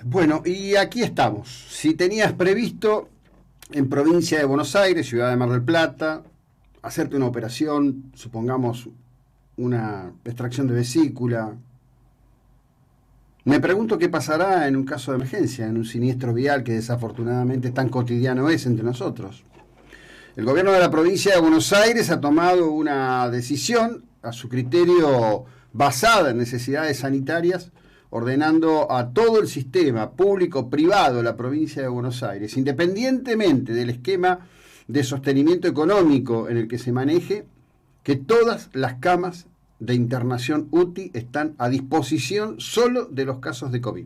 Bueno, y aquí estamos. Si tenías previsto en provincia de Buenos Aires, ciudad de Mar del Plata, hacerte una operación, supongamos una extracción de vesícula, me pregunto qué pasará en un caso de emergencia, en un siniestro vial que desafortunadamente tan cotidiano es entre nosotros. El gobierno de la provincia de Buenos Aires ha tomado una decisión, a su criterio basada en necesidades sanitarias, ordenando a todo el sistema público-privado de la provincia de Buenos Aires, independientemente del esquema de sostenimiento económico en el que se maneje, que todas las camas de internación UTI están a disposición solo de los casos de COVID.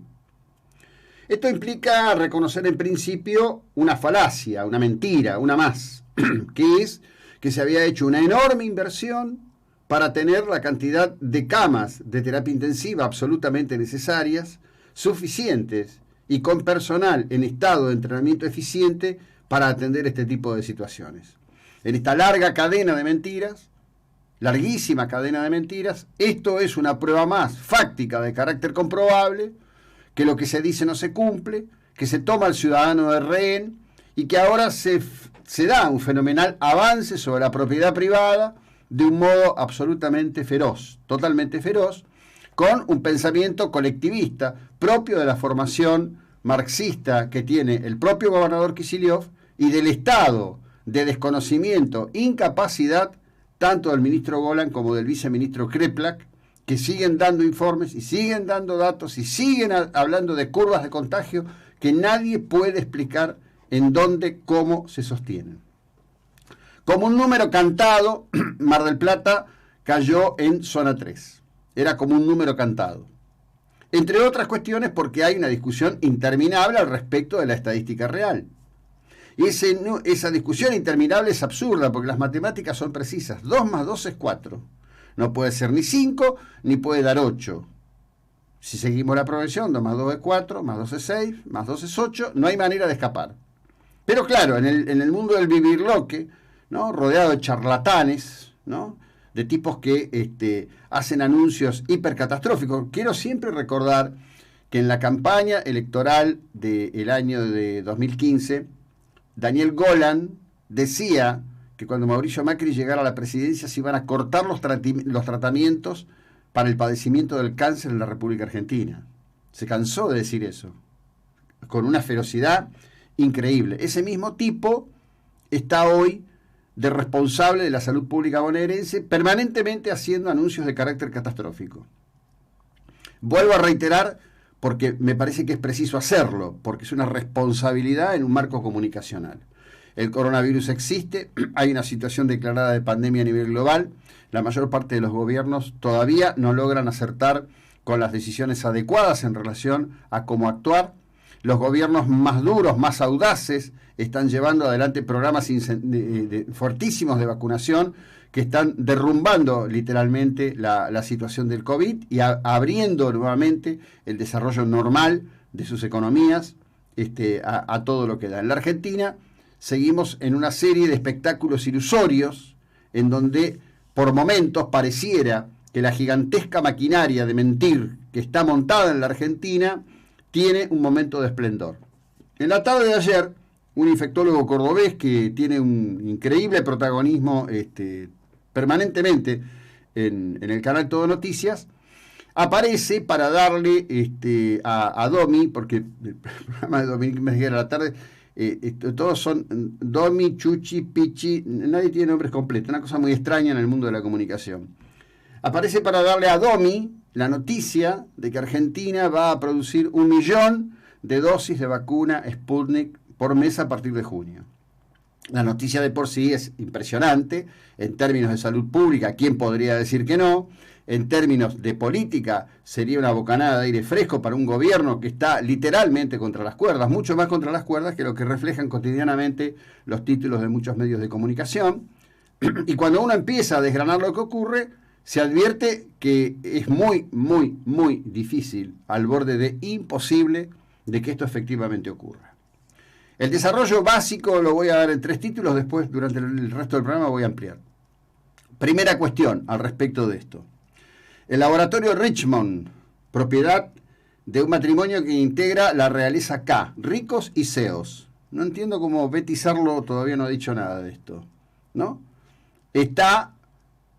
Esto implica reconocer en principio una falacia, una mentira, una más, que es que se había hecho una enorme inversión para tener la cantidad de camas de terapia intensiva absolutamente necesarias, suficientes y con personal en estado de entrenamiento eficiente para atender este tipo de situaciones. En esta larga cadena de mentiras, larguísima cadena de mentiras, esto es una prueba más fáctica de carácter comprobable, que lo que se dice no se cumple, que se toma al ciudadano de rehén y que ahora se da un fenomenal avance sobre la propiedad privada de un modo absolutamente feroz, totalmente feroz, con un pensamiento colectivista propio de la formación marxista que tiene el propio gobernador Kicillof y del estado de desconocimiento, incapacidad tanto del ministro Golan como del viceministro Kreplak, que siguen dando informes y siguen dando datos y siguen hablando de curvas de contagio que nadie puede explicar en dónde, cómo se sostienen. Como un número cantado, Mar del Plata cayó en zona 3. Era como un número cantado. Entre otras cuestiones porque hay una discusión interminable al respecto de la estadística real. Y esa discusión interminable es absurda porque las matemáticas son precisas. 2 más 2 es 4. No puede ser ni 5 ni puede dar 8. Si seguimos la progresión, 2 más 2 es 4, más 2 es 6, más 2 es 8, no hay manera de escapar. Pero claro, en el mundo del vivirloque, ¿no?, rodeado de charlatanes, ¿no?, de tipos que hacen anuncios hipercatastróficos. Quiero siempre recordar que en la campaña electoral del año de 2015, Daniel Golan decía que cuando Mauricio Macri llegara a la presidencia se iban a cortar los tratamientos para el padecimiento del cáncer en la República Argentina. Se cansó de decir eso, con una ferocidad increíble. Ese mismo tipo está hoy de responsable de la salud pública bonaerense, permanentemente haciendo anuncios de carácter catastrófico. Vuelvo a reiterar, porque me parece que es preciso hacerlo, porque es una responsabilidad en un marco comunicacional. El coronavirus existe, hay una situación declarada de pandemia a nivel global, la mayor parte de los gobiernos todavía no logran acertar con las decisiones adecuadas en relación a cómo actuar. Los gobiernos más duros, más audaces, están llevando adelante programas fuertísimos de vacunación que están derrumbando literalmente la situación del COVID y abriendo nuevamente el desarrollo normal de sus economías a todo lo que da. En la Argentina seguimos en una serie de espectáculos ilusorios en donde por momentos pareciera que la gigantesca maquinaria de mentir que está montada en la Argentina tiene un momento de esplendor. En la tarde de ayer, un infectólogo cordobés que tiene un increíble protagonismo permanentemente en el canal Todo Noticias, aparece para darle a Domi, porque el programa de Dominique Mesguer a la tarde, todos son Domi, Chuchi, Pichi, nadie tiene nombres completos, una cosa muy extraña en el mundo de la comunicación. Aparece para darle a Domi la noticia de que Argentina va a producir 1 millón de dosis de vacuna Sputnik por mes a partir de junio. La noticia de por sí es impresionante en términos de salud pública. ¿Quién podría decir que no? En términos de política sería una bocanada de aire fresco para un gobierno que está literalmente contra las cuerdas, mucho más contra las cuerdas que lo que reflejan cotidianamente los títulos de muchos medios de comunicación. Y cuando uno empieza a desgranar lo que ocurre, se advierte que es muy, muy, muy difícil, al borde de imposible, de que esto efectivamente ocurra. El desarrollo básico lo voy a dar en 3 títulos, después durante el resto del programa voy a ampliar. Primera cuestión al respecto de esto. El laboratorio Richmond, propiedad de un matrimonio que integra la realeza K, ricos y CEOs. No entiendo cómo Betty Sarlo todavía no ha dicho nada de esto, ¿no? Está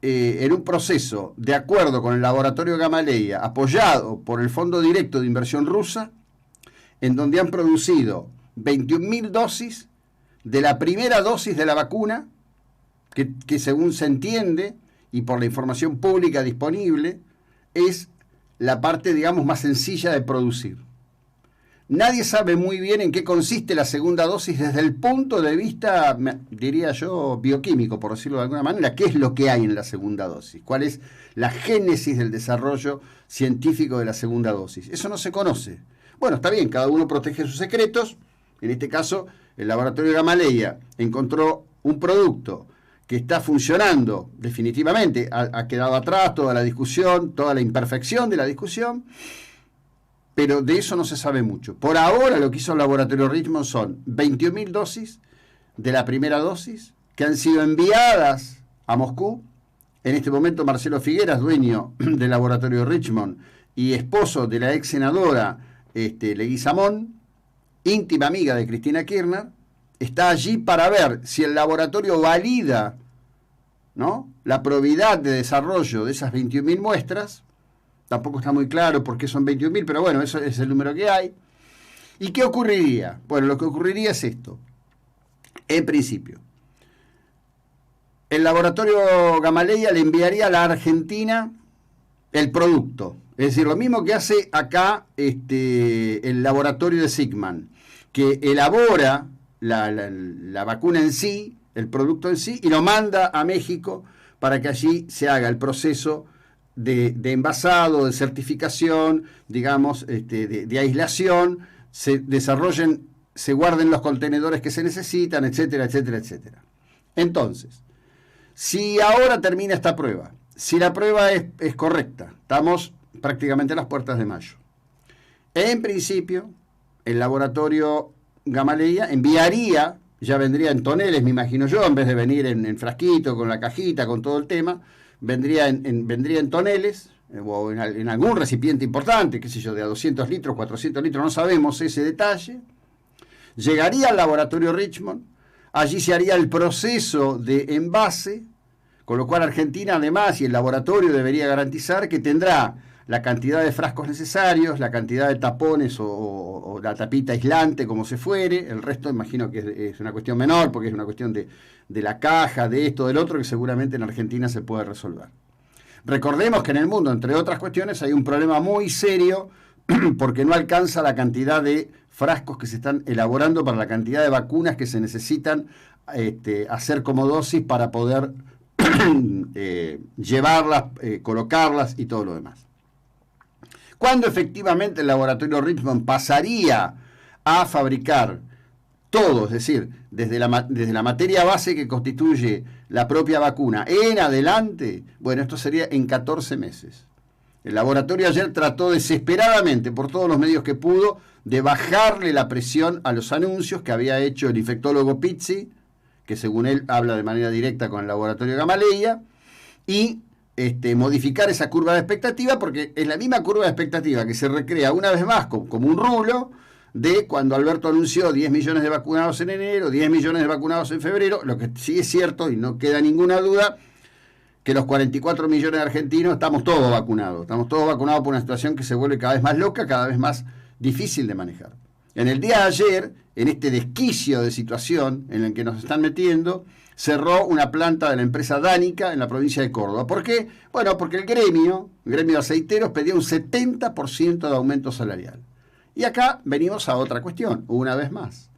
en un proceso de acuerdo con el laboratorio Gamaleya, apoyado por el Fondo Directo de Inversión Rusa, en donde han producido 21.000 dosis de la primera dosis de la vacuna, que según se entiende, y por la información pública disponible, es la parte, digamos, más sencilla de producir. Nadie sabe muy bien en qué consiste la segunda dosis desde el punto de vista, diría yo, bioquímico, por decirlo de alguna manera. ¿Qué es lo que hay en la segunda dosis? ¿Cuál es la génesis del desarrollo científico de la segunda dosis? Eso no se conoce. Bueno, está bien, cada uno protege sus secretos. En este caso, el laboratorio Gamaleya encontró un producto que está funcionando definitivamente. Ha quedado atrás toda la discusión, toda la imperfección de la discusión, pero de eso no se sabe mucho. Por ahora lo que hizo el laboratorio Richmond son 21.000 dosis de la primera dosis que han sido enviadas a Moscú. En este momento Marcelo Figueras, dueño del laboratorio Richmond y esposo de la ex senadora Leguizamón, íntima amiga de Cristina Kirchner, está allí para ver si el laboratorio valida, ¿no?, la probidad de desarrollo de esas 21.000 muestras. Tampoco está muy claro por qué son 21.000, pero bueno, eso es el número que hay. ¿Y qué ocurriría? Bueno, lo que ocurriría es esto. En principio, el laboratorio Gamaleya le enviaría a la Argentina el producto. Es decir, lo mismo que hace acá el laboratorio de Sigman, que elabora la vacuna en sí, el producto en sí, y lo manda a México para que allí se haga el proceso de envasado, de certificación, digamos, de aislación, se desarrollen, se guarden los contenedores que se necesitan, etcétera, etcétera, etcétera. Entonces, si ahora termina esta prueba, si la prueba es correcta, estamos prácticamente a las puertas de mayo. En principio, el laboratorio Gamaleya enviaría, ya vendría en toneles, me imagino yo, en vez de venir en frasquito, con la cajita, con todo el tema, vendría en toneles, o en algún recipiente importante, qué sé yo, de a 200 litros, 400 litros, no sabemos ese detalle. Llegaría al laboratorio Richmond, allí se haría el proceso de envase, con lo cual Argentina además y el laboratorio debería garantizar que tendrá la cantidad de frascos necesarios, la cantidad de tapones o la tapita aislante, como se fuere. El resto imagino que es una cuestión menor, porque es una cuestión de la caja, de esto, del otro, que seguramente en Argentina se puede resolver. Recordemos que en el mundo, entre otras cuestiones, hay un problema muy serio porque no alcanza la cantidad de frascos que se están elaborando para la cantidad de vacunas que se necesitan hacer como dosis para poder llevarlas, colocarlas y todo lo demás. Cuando efectivamente el laboratorio Richmond pasaría a fabricar todo, es decir, desde la materia base que constituye la propia vacuna en adelante, bueno, esto sería en 14 meses. El laboratorio ayer trató desesperadamente, por todos los medios que pudo, de bajarle la presión a los anuncios que había hecho el infectólogo Pizzi, que según él habla de manera directa con el laboratorio Gamaleya, y modificar esa curva de expectativa, porque es la misma curva de expectativa que se recrea una vez más como un rulo de cuando Alberto anunció 10 millones de vacunados en enero, 10 millones de vacunados en febrero. Lo que sí es cierto, y no queda ninguna duda, que los 44 millones de argentinos estamos todos vacunados por una situación que se vuelve cada vez más loca, cada vez más difícil de manejar. En el día de ayer, en este desquicio de situación en el que nos están metiendo, cerró una planta de la empresa Danica en la provincia de Córdoba. ¿Por qué? Bueno, porque el gremio de aceiteros pedía un 70% de aumento salarial. Y acá venimos a otra cuestión, una vez más.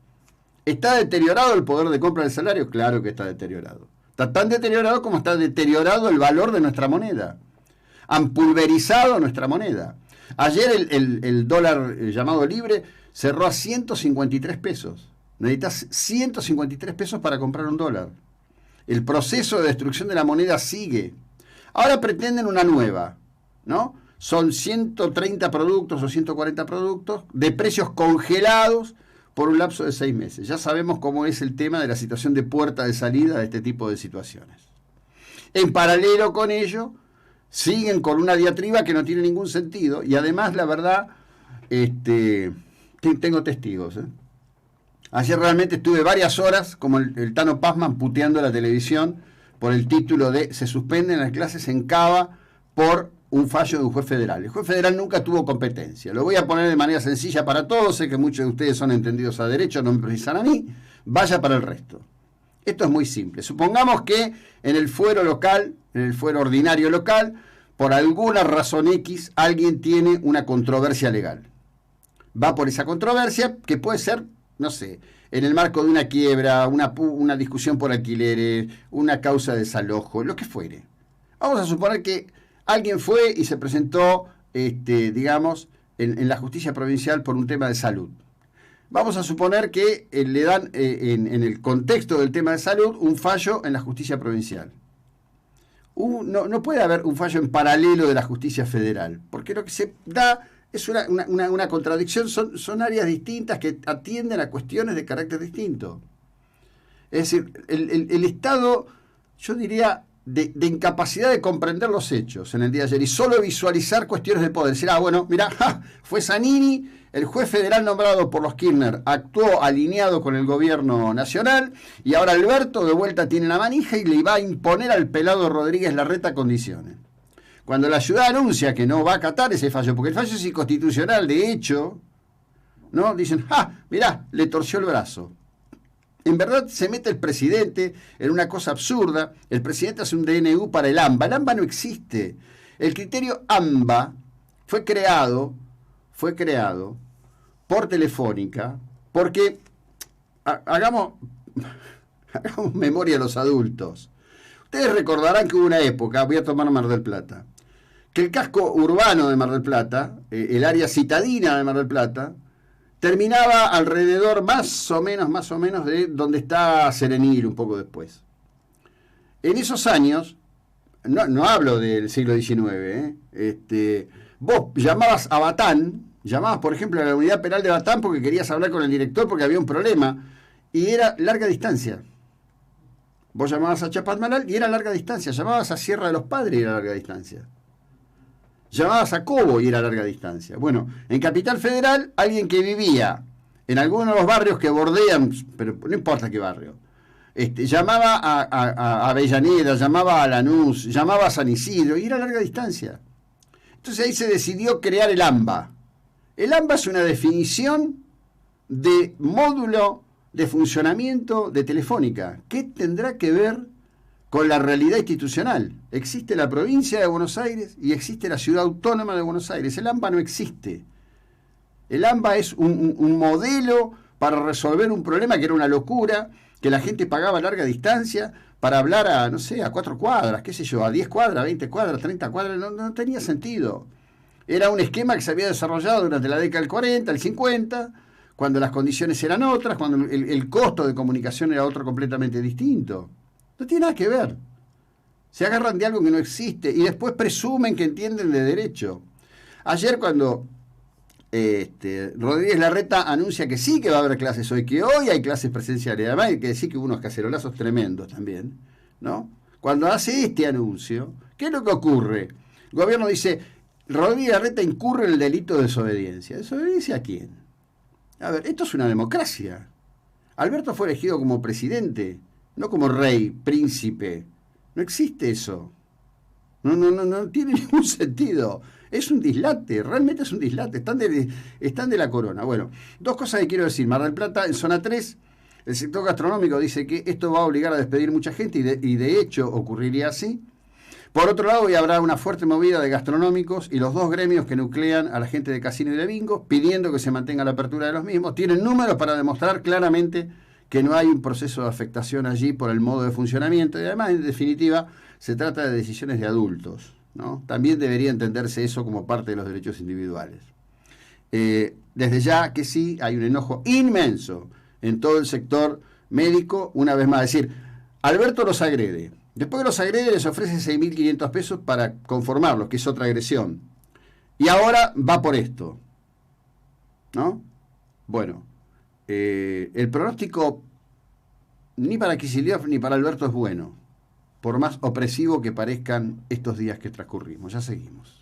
¿Está deteriorado el poder de compra del salario? Claro que está deteriorado. Está tan deteriorado como está deteriorado el valor de nuestra moneda. Han pulverizado nuestra moneda. Ayer el dólar llamado libre cerró a 153 pesos. Necesitas 153 pesos para comprar un dólar. El proceso de destrucción de la moneda sigue. Ahora pretenden una nueva, ¿no? Son 130 productos o 140 productos de precios congelados por un lapso de 6 meses. Ya sabemos cómo es el tema de la situación de puerta de salida de este tipo de situaciones. En paralelo con ello, siguen con una diatriba que no tiene ningún sentido y además, la verdad, Tengo testigos. Ayer realmente estuve varias horas, como el Tano Pazman, puteando la televisión por el título de "Se suspenden las clases en Cava por un fallo de un juez federal". El juez federal nunca tuvo competencia. Lo voy a poner de manera sencilla para todos. Sé que muchos de ustedes son entendidos a derecho, no me precisan a mí. Vaya para el resto. Esto es muy simple. Supongamos que en el fuero local, en el fuero ordinario local, por alguna razón X, alguien tiene una controversia legal. Va por esa controversia, que puede ser, no sé, en el marco de una quiebra, una discusión por alquileres, una causa de desalojo, lo que fuere. Vamos a suponer que alguien fue y se presentó, digamos, en la justicia provincial por un tema de salud. Vamos a suponer que le dan, en el contexto del tema de salud, un fallo en la justicia provincial. No puede haber un fallo en paralelo de la justicia federal, porque lo que se da es una contradicción, son áreas distintas que atienden a cuestiones de carácter distinto. Es decir, el estado, yo diría, de incapacidad de comprender los hechos en el día de ayer y solo visualizar cuestiones de poder. Decir, bueno, mirá, fue Zanini, el juez federal nombrado por los Kirchner, actuó alineado con el gobierno nacional y ahora Alberto de vuelta tiene la manija y le va a imponer al pelado Rodríguez Larreta condiciones. Cuando la ciudad anuncia que no va a acatar ese fallo, porque el fallo es inconstitucional, de hecho, ¿no? Dicen, mirá, le torció el brazo. En verdad se mete el presidente en una cosa absurda. El presidente hace un DNU para el AMBA. El AMBA no existe. El criterio AMBA fue creado por Telefónica, porque hagamos memoria a los adultos. Ustedes recordarán que hubo una época, voy a tomar Mar del Plata, que el casco urbano de Mar del Plata, el área citadina de Mar del Plata, terminaba alrededor más o menos de donde está Serenil, un poco después. En esos años, no hablo del siglo XIX, vos llamabas a Batán, llamabas por ejemplo a la unidad penal de Batán porque querías hablar con el director porque había un problema, y era larga distancia. Vos llamabas a Chapadmalal y era larga distancia, llamabas a Sierra de los Padres y era larga distancia. Llamabas a Cobo y era larga distancia. Bueno, en Capital Federal, alguien que vivía en alguno de los barrios que bordean, pero no importa qué barrio, llamaba a Avellaneda, llamaba a Lanús, llamaba a San Isidro y era larga distancia. Entonces ahí se decidió crear el AMBA. El AMBA es una definición de módulo de funcionamiento de Telefónica. ¿Qué tendrá que ver con la realidad institucional? Existe la provincia de Buenos Aires y existe la ciudad autónoma de Buenos Aires. El AMBA no existe. El AMBA es un modelo para resolver un problema que era una locura, que la gente pagaba a larga distancia para hablar a, no sé, a 4 cuadras, qué sé yo, a 10 cuadras, 20 cuadras, 30 cuadras, no tenía sentido. Era un esquema que se había desarrollado durante la década del 40, el 50, cuando las condiciones eran otras, cuando el costo de comunicación era otro completamente distinto. No tiene nada que ver. Se agarran de algo que no existe y después presumen que entienden de derecho. Ayer cuando Rodríguez Larreta anuncia que sí que va a haber clases hoy, que hoy hay clases presenciales, además hay que decir que hubo unos cacerolazos tremendos también, ¿no? Cuando hace este anuncio, ¿qué es lo que ocurre? El gobierno dice, Rodríguez Larreta incurre en el delito de desobediencia. ¿Desobediencia a quién? A ver, esto es una democracia. Alberto fue elegido como presidente, no como rey, príncipe. No existe eso. No tiene ningún sentido. Es un dislate, realmente es un dislate. Están de la corona. Bueno, dos cosas que quiero decir. Mar del Plata, en zona 3, el sector gastronómico dice que esto va a obligar a despedir mucha gente y de hecho ocurriría así. Por otro lado, hoy habrá una fuerte movida de gastronómicos y los dos gremios que nuclean a la gente de casino y de bingo, pidiendo que se mantenga la apertura de los mismos, tienen números para demostrar claramente que no hay un proceso de afectación allí por el modo de funcionamiento y además, en definitiva, se trata de decisiones de adultos, ¿no? También debería entenderse eso como parte de los derechos individuales. Desde ya que sí, hay un enojo inmenso en todo el sector médico, una vez más, decir, Alberto los agrede. Después que los agrede, les ofrece 6.500 pesos para conformarlos, que es otra agresión. Y ahora va por esto, ¿no? Bueno, el pronóstico ni para Kicillof ni para Alberto es bueno, por más opresivo que parezcan estos días que transcurrimos. Ya seguimos.